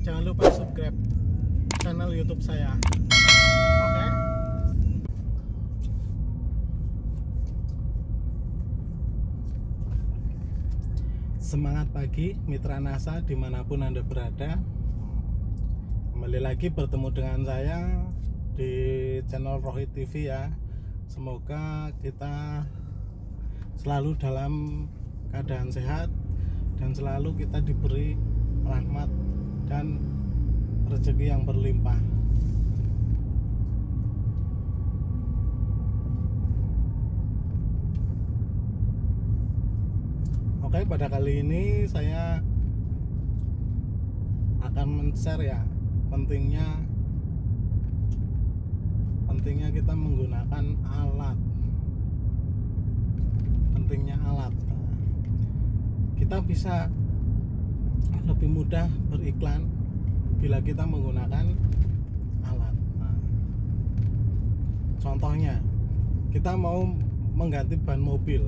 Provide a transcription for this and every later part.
Jangan lupa subscribe channel YouTube saya. Oke? Semangat pagi mitra NASA dimanapun Anda berada. Kembali lagi bertemu dengan saya di channel Rohit TV ya. Semoga kita selalu dalam keadaan sehat dan selalu kita diberi rahmat dan rezeki yang berlimpah. Oke, pada kali ini saya akan men-share ya pentingnya kita menggunakan alat. Pentingnya alat. Kita bisa lebih mudah beriklan bila kita menggunakan alat. Contohnya, kita mau mengganti ban mobil,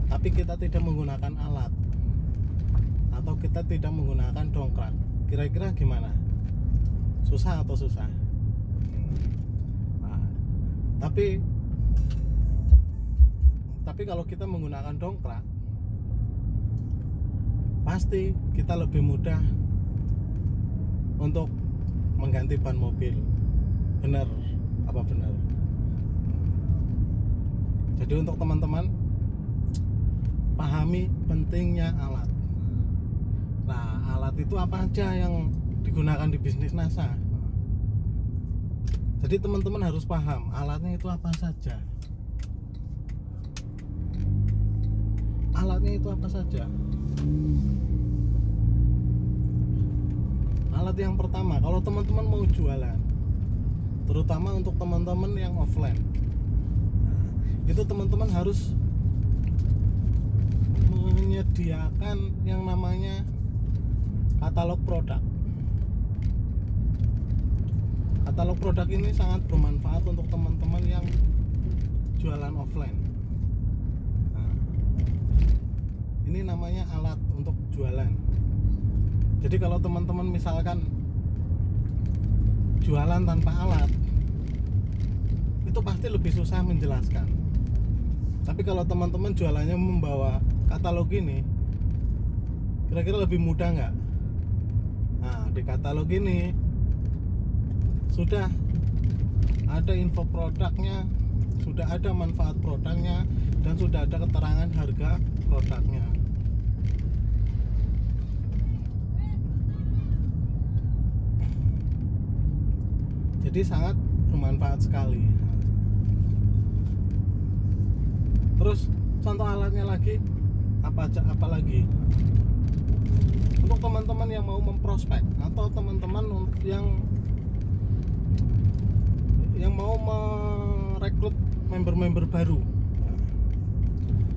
tapi kita tidak menggunakan alat, atau kita tidak menggunakan dongkrak. Kira-kira gimana? Susah atau susah? Tapi kalau kita menggunakan dongkrak, pasti kita lebih mudah untuk mengganti ban mobil. Benar apa benar? Jadi untuk teman-teman, pahami pentingnya alat. Nah, alat itu apa aja yang digunakan di bisnis NASA? Jadi teman-teman harus paham alatnya itu apa saja. Alatnya itu apa saja? Alat yang pertama, kalau teman-teman mau jualan, terutama untuk teman-teman yang offline, itu teman-teman harus menyediakan yang namanya katalog produk. Katalog produk ini sangat bermanfaat untuk teman-teman yang jualan offline. Nah, ini namanya alat untuk jualan. Jadi kalau teman-teman misalkan jualan tanpa alat, itu pasti lebih susah menjelaskan. Tapi kalau teman-teman jualannya membawa katalog ini, kira-kira lebih mudah nggak? Nah, di katalog ini sudah ada info produknya, sudah ada manfaat produknya, dan sudah ada keterangan harga produknya. Jadi sangat bermanfaat sekali. Terus contoh alatnya lagi, apa lagi? Untuk teman-teman yang mau memprospek atau teman-teman yang mau merekrut member-member baru,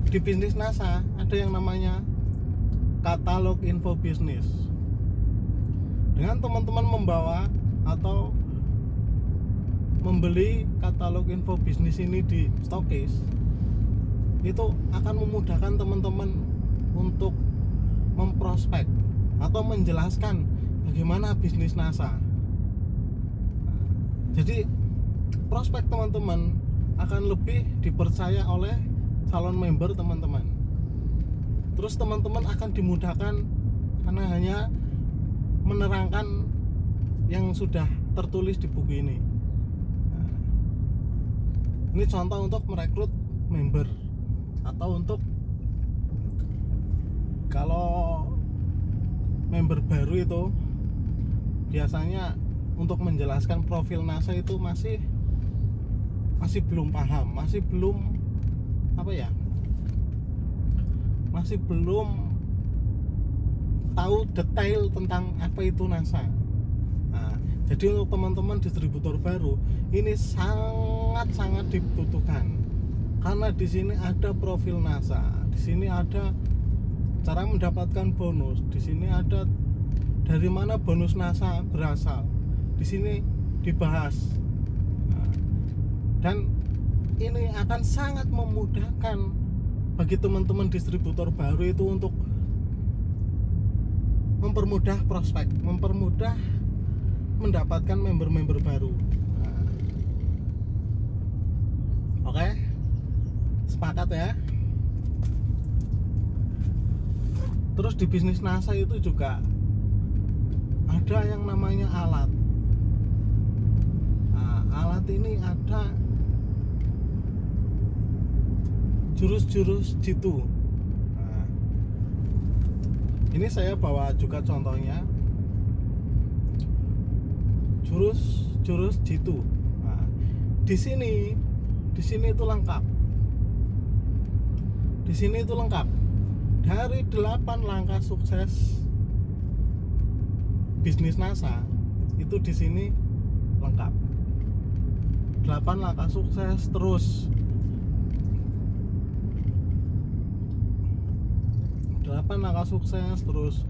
di bisnis NASA ada yang namanya katalog info bisnis. Dengan teman-teman membawa atau membeli katalog info bisnis ini di Stokis, itu akan memudahkan teman-teman untuk memprospek atau menjelaskan bagaimana bisnis NASA. Jadi prospek teman-teman akan lebih dipercaya oleh calon member teman-teman. Terus teman-teman akan dimudahkan karena hanya menerangkan yang sudah tertulis di buku ini. Ini contoh untuk merekrut member, atau untuk kalau member baru itu biasanya untuk menjelaskan profil NASA itu masih belum paham, masih belum tahu detail tentang apa itu NASA. Nah, jadi untuk teman-teman distributor baru ini sangat dibutuhkan, karena di sini ada profil NASA, di sini ada cara mendapatkan bonus, di sini ada dari mana bonus NASA berasal, di sini dibahas. Nah, dan ini akan sangat memudahkan bagi teman-teman distributor baru itu untuk mempermudah prospek, mempermudah mendapatkan member-member baru. Nah, oke, sepakat ya. Terus di bisnis NASA itu juga ada yang namanya alat. Nah, alat ini ada jurus-jurus jitu. Nah, ini saya bawa juga contohnya jurus jitu. Nah, di sini itu lengkap. Di sini itu lengkap. Dari 8 langkah sukses bisnis NASA itu di sini lengkap. 8 langkah sukses, terus 8 langkah sukses, terus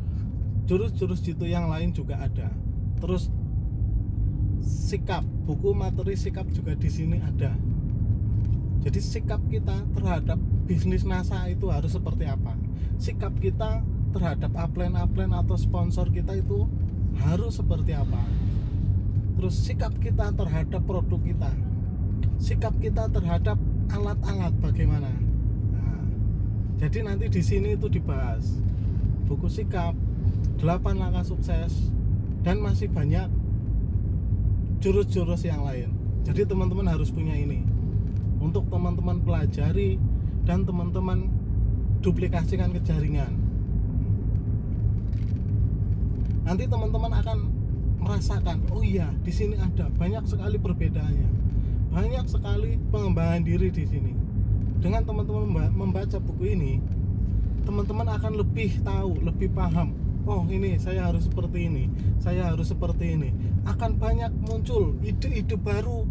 jurus-jurus jitu yang lain juga ada. Terus sikap, buku materi sikap juga di sini ada. Jadi sikap kita terhadap bisnis NASA itu harus seperti apa? Sikap kita terhadap upline atau sponsor kita itu harus seperti apa? Terus sikap kita terhadap produk kita, sikap kita terhadap alat-alat bagaimana? Nah, jadi nanti di sini itu dibahas buku sikap, 8 langkah sukses, dan masih banyak jurus-jurus yang lain. Jadi teman-teman harus punya ini untuk teman-teman pelajari dan teman-teman duplikasikan ke jaringan. Nanti teman-teman akan merasakan, oh iya, di sini ada banyak sekali perbedaannya, banyak sekali pengembangan diri di sini. Dengan teman-teman membaca buku ini, teman-teman akan lebih tahu, lebih paham. Oh, ini saya harus seperti ini, saya harus seperti ini. Akan banyak muncul ide-ide baru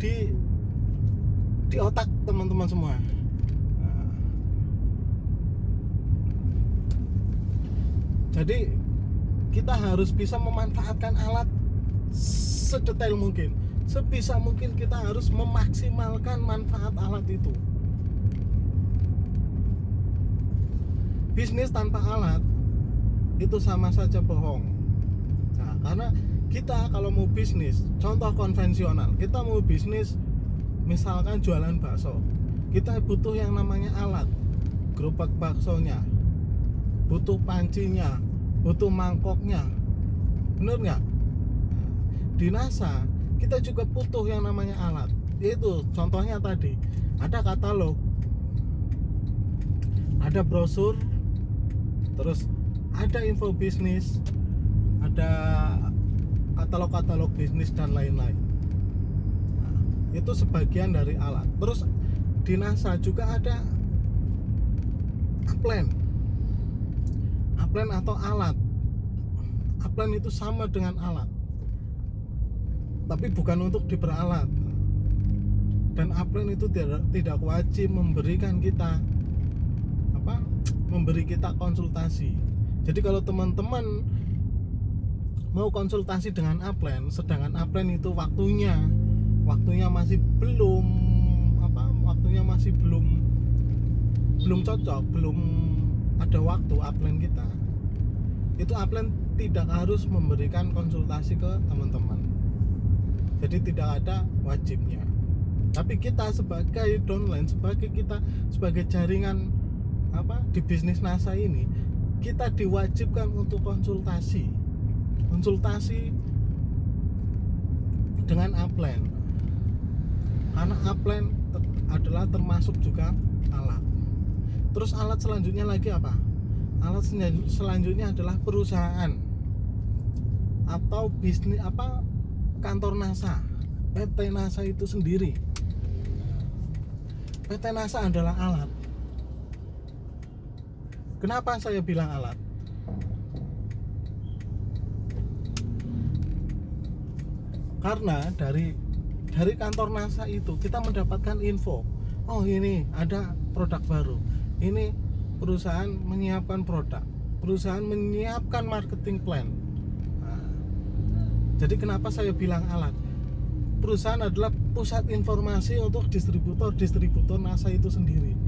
di otak teman-teman semua. Jadi kita harus bisa memanfaatkan alat sedetail mungkin, sebisa mungkin kita harus memaksimalkan manfaat alat itu. Bisnis tanpa alat itu sama saja bohong. Nah, karena kita kalau mau bisnis, contoh konvensional, kita mau bisnis misalkan jualan bakso, kita butuh yang namanya alat, gerobak baksonya, butuh pancinya, butuh mangkoknya, bener nggak? Di NASA kita juga butuh yang namanya alat. Itu contohnya tadi, ada katalog, ada brosur, terus ada info bisnis, ada katalog-katalog bisnis dan lain-lain. Nah, itu sebagian dari alat. Terus di NASA juga ada upline atau alat. Upline itu sama dengan alat, tapi bukan untuk diperalat. Dan upline itu tidak wajib memberikan kita memberi kita konsultasi. Jadi kalau teman-teman mau konsultasi dengan upline, sedangkan upline itu waktunya masih belum cocok, belum ada waktu upline kita, itu upline tidak harus memberikan konsultasi ke teman-teman. Jadi tidak ada wajibnya. Tapi kita sebagai downline, sebagai jaringan di bisnis NASA ini, kita diwajibkan untuk konsultasi dengan upline, karena upline adalah termasuk juga alat. Terus alat selanjutnya lagi apa? Alat selanjutnya adalah perusahaan atau bisnis kantor NASA, PT NASA itu sendiri. PT NASA adalah alat. Kenapa saya bilang alat? Karena dari kantor NASA itu kita mendapatkan info. Oh, ini ada produk baru. Ini perusahaan menyiapkan produk. Perusahaan menyiapkan marketing plan. Nah, jadi kenapa saya bilang alat? Perusahaan adalah pusat informasi untuk distributor NASA itu sendiri.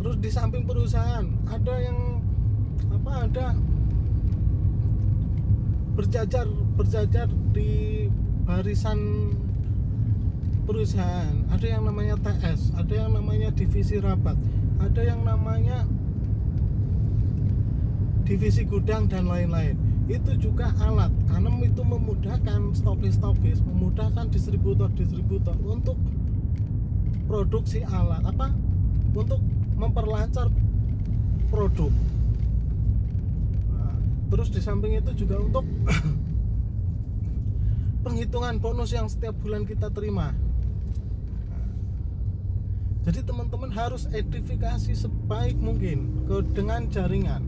Terus di samping perusahaan ada yang ada berjajar di barisan perusahaan, ada yang namanya TS, ada yang namanya divisi rapat, ada yang namanya divisi gudang dan lain-lain. Itu juga alat. Anem itu memudahkan stokis, memudahkan distributor untuk produksi alat, untuk memperlancar produk. Nah, terus di samping itu juga untuk penghitungan bonus yang setiap bulan kita terima. Jadi teman-teman harus edifikasi sebaik mungkin dengan jaringan.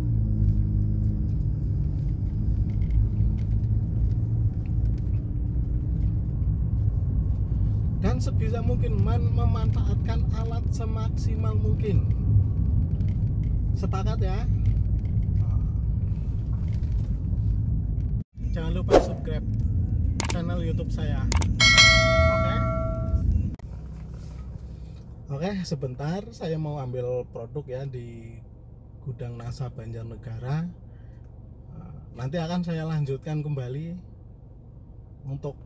Dan sebisa mungkin memanfaatkan alat semaksimal mungkin. Sepakat ya? Jangan lupa subscribe channel YouTube saya. Oke, sebentar saya mau ambil produk ya di gudang NASA Banjarnegara. Nanti akan saya lanjutkan kembali untuk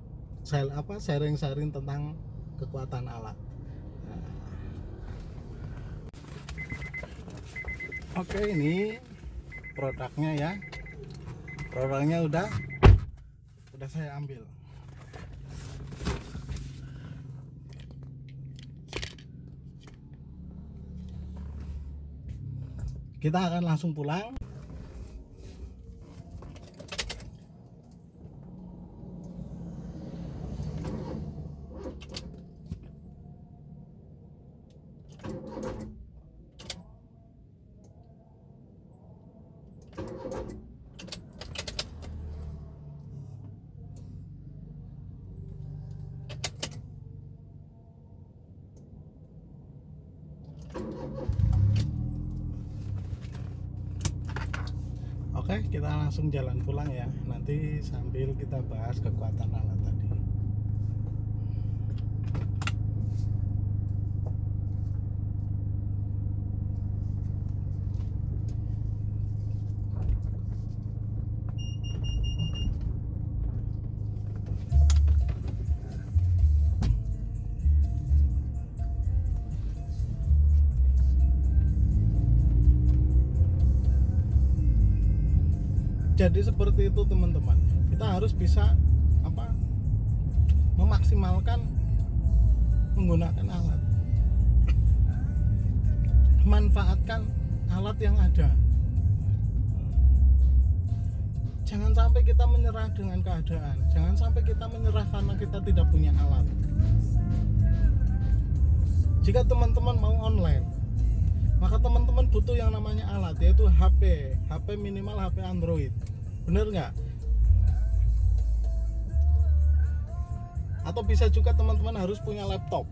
sharing-sharing tentang kekuatan alat. Oke, ini produknya ya. Produknya udah saya ambil. Kita akan langsung pulang. Oke, kita langsung jalan pulang ya. Nanti sambil kita bahas kekuatan alat tadi. Jadi seperti itu teman-teman, kita harus bisa memaksimalkan menggunakan alat, manfaatkan alat yang ada. Jangan sampai kita menyerah dengan keadaan, jangan sampai kita menyerah karena kita tidak punya alat. Jika teman-teman mau online, maka teman-teman butuh yang namanya alat, yaitu HP minimal HP Android. Bener nggak? Atau bisa juga teman-teman harus punya laptop.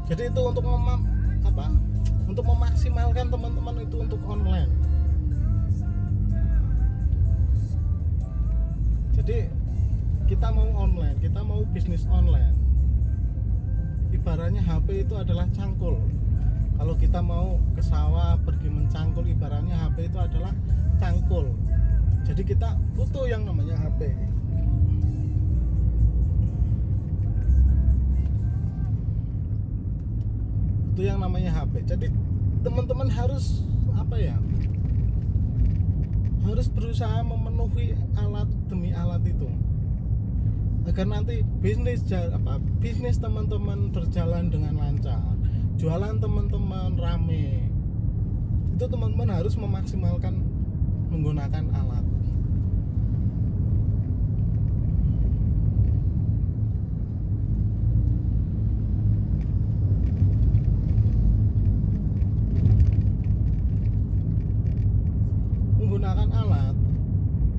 Jadi itu untuk untuk memaksimalkan teman-teman itu untuk online. Jadi kita mau online, kita mau bisnis online. Ibaratnya HP itu adalah cangkul. Kalau kita mau ke sawah pergi mencangkul, ibaratnya HP itu adalah cangkul. Jadi kita butuh yang namanya HP. Itu yang namanya HP. Jadi teman-teman harus harus berusaha memenuhi alat demi alat itu, agar nanti bisnis teman-teman berjalan dengan lancar, jualan teman-teman rame. Itu teman-teman harus memaksimalkan menggunakan alat. Menggunakan alat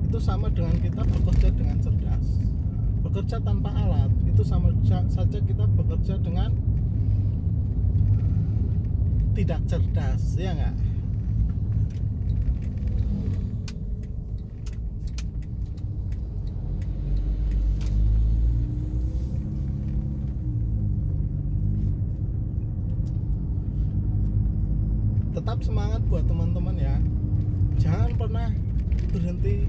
itu sama dengan kita bekerja dengan cerdas. Bekerja tanpa alat itu sama saja kita bekerja dengan tidak cerdas, ya nggak? tetap semangat buat teman-teman ya. Jangan pernah berhenti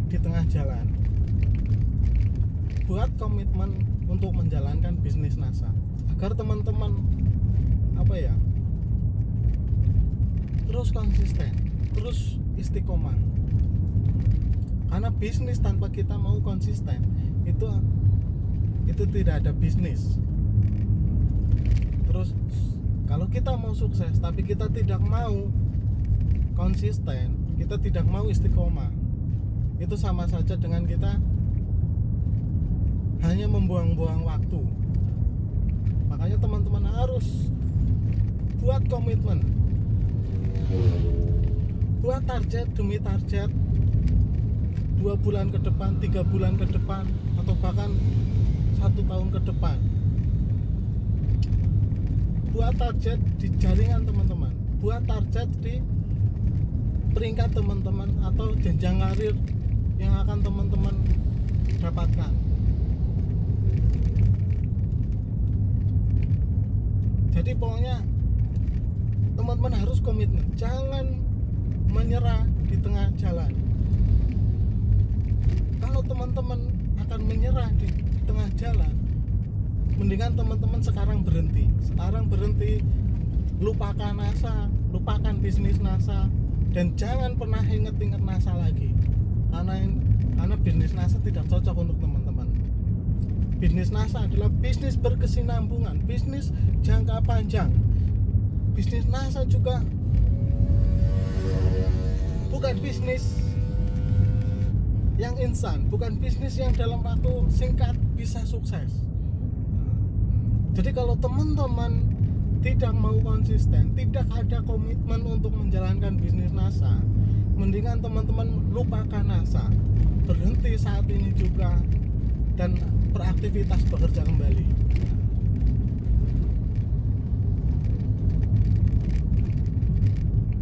di tengah jalan. Buat komitmen untuk menjalankan bisnis NASA agar teman-teman terus konsisten, terus istiqomah. Karena bisnis tanpa kita mau konsisten itu tidak ada bisnis. Terus kalau kita mau sukses tapi kita tidak mau konsisten, kita tidak mau istiqomah, itu sama saja dengan kita hanya membuang-buang waktu. Makanya teman-teman harus buat komitmen, buat target demi target, 2 bulan ke depan, 3 bulan ke depan, atau bahkan 1 tahun ke depan. Buat target di jaringan teman-teman, buat target di peringkat teman-teman atau jenjang karir yang akan teman-teman dapatkan. Jadi pokoknya teman-teman harus komitmen, jangan menyerah di tengah jalan. Kalau teman-teman akan menyerah di tengah jalan, mendingan teman-teman sekarang berhenti, lupakan NASA, lupakan bisnis NASA, dan jangan pernah inget-inget NASA lagi, karena bisnis NASA tidak cocok untuk teman-teman. Bisnis NASA adalah bisnis berkesinambungan, bisnis jangka panjang. Bisnis NASA juga bukan bisnis yang instan, bukan bisnis yang dalam waktu singkat bisa sukses. Jadi kalau teman-teman tidak mau konsisten, tidak ada komitmen untuk menjalankan bisnis NASA, mendingan teman-teman lupakan NASA, berhenti saat ini juga, dan beraktivitas bekerja kembali.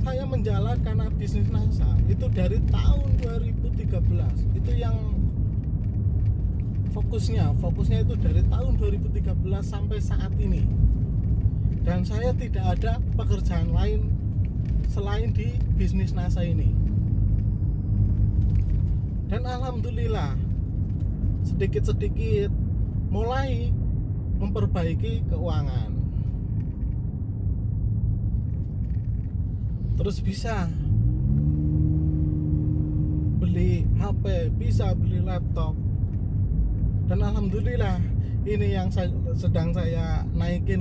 Saya menjalankan bisnis NASA itu dari tahun 2013. Itu yang fokusnya itu dari tahun 2013 sampai saat ini. Dan saya tidak ada pekerjaan lain selain di bisnis NASA ini. Dan alhamdulillah sedikit-sedikit mulai memperbaiki keuangan. Terus bisa beli HP, bisa beli laptop. Dan alhamdulillah ini yang sedang saya naikin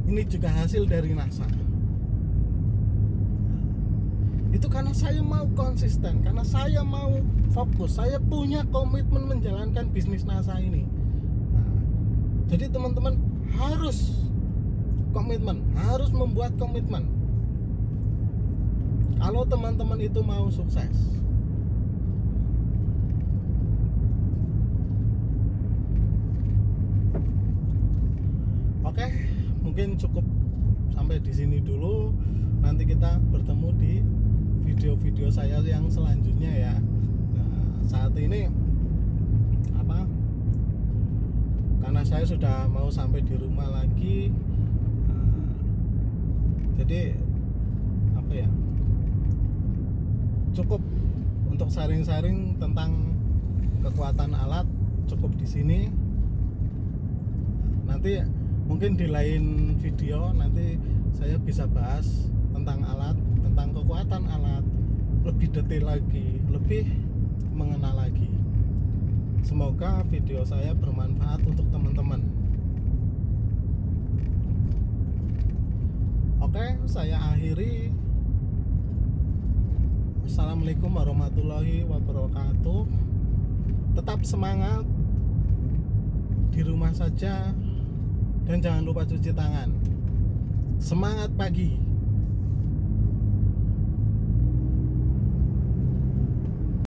ini juga hasil dari NASA. Itu karena saya mau konsisten, karena saya mau fokus, saya punya komitmen menjalankan bisnis NASA ini. Jadi teman-teman harus komitmen, harus membuat komitmen. Kalau teman-teman itu mau sukses. Oke, mungkin cukup sampai di sini dulu. Nanti kita bertemu di video-video saya yang selanjutnya ya. Nah, saat ini karena saya sudah mau sampai di rumah lagi, jadi cukup untuk sharing-sharing tentang kekuatan alat, cukup di sini. Nanti mungkin di lain video nanti saya bisa bahas tentang alat, tentang kekuatan alat lebih detail lagi, lebih mengenal lagi. Semoga video saya bermanfaat untuk teman-teman. Oke, saya akhiri. Assalamualaikum warahmatullahi wabarakatuh. Tetap semangat di rumah saja dan jangan lupa cuci tangan. Semangat pagi.